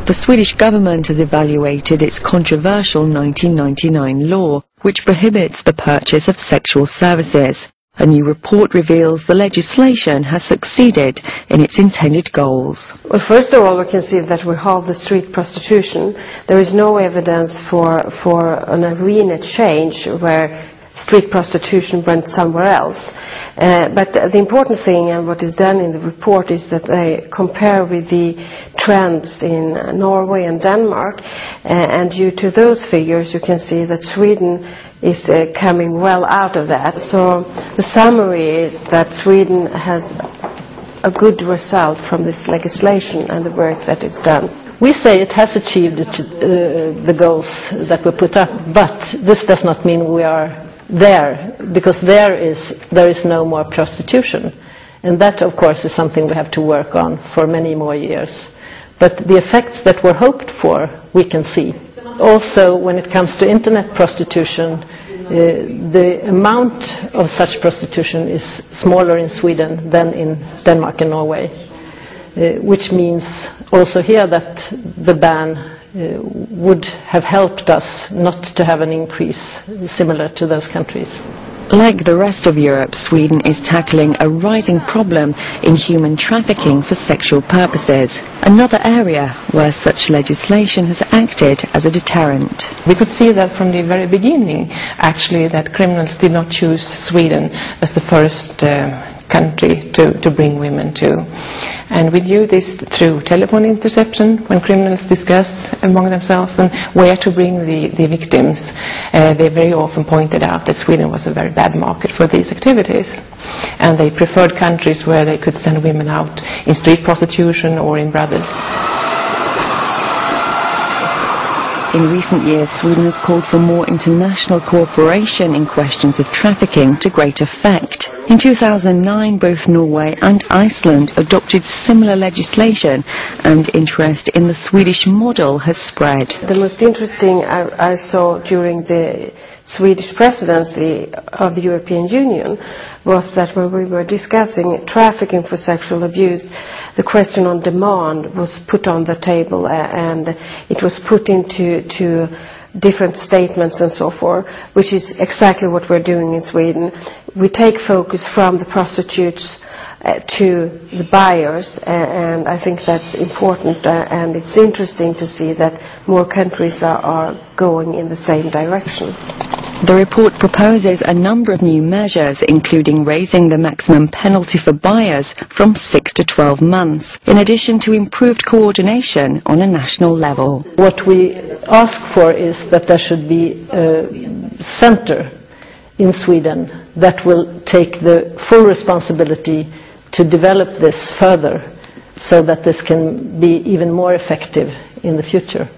The Swedish government has evaluated its controversial 1999 law, which prohibits the purchase of sexual services. A new report reveals the legislation has succeeded in its intended goals. Well, first of all, we can see that we halve the street prostitution. There is no evidence for an arena change where street prostitution went somewhere else. But the important thing and what is done in the report is that they compare with the trends in Norway and Denmark, and due to those figures you can see that Sweden is coming well out of that. So the summary is that Sweden has a good result from this legislation and the work that is done. We say it has achieved the goals that were put up, but this does not mean we are there, because there is no more prostitution, and that of course is something we have to work on for many more years. But the effects that were hoped for we can see. Also, when it comes to internet prostitution, the amount of such prostitution is smaller in Sweden than in Denmark and Norway, which means also here that the ban would have helped us not to have an increase similar to those countries. Like the rest of Europe, Sweden is tackling a rising problem in human trafficking for sexual purposes, another area where such legislation has acted as a deterrent. We could see that from the very beginning, actually, that criminals did not choose Sweden as the first country to bring women to. And we do this through telephone interception when criminals discuss among themselves and where to bring the victims. They very often pointed out that Sweden was a very bad market for these activities, and they preferred countries where they could send women out in street prostitution or in brothels. In recent years, Sweden has called for more international cooperation in questions of trafficking to great effect. In 2009, both Norway and Iceland adopted similar legislation, and interest in the Swedish model has spread. The most interesting I saw during the Swedish presidency of the European Union was that when we were discussing trafficking for sexual abuse, the question on demand was put on the table, and it was put into different statements and so forth, which is exactly what we're doing in Sweden. We take focus from the prostitutes to the buyers, and I think that's important, and it's interesting to see that more countries are going in the same direction. The report proposes a number of new measures, including raising the maximum penalty for buyers from 6 to 12 months, in addition to improved coordination on a national level. What we ask for is that there should be a center in Sweden that will take the full responsibility to develop this further, so that this can be even more effective in the future.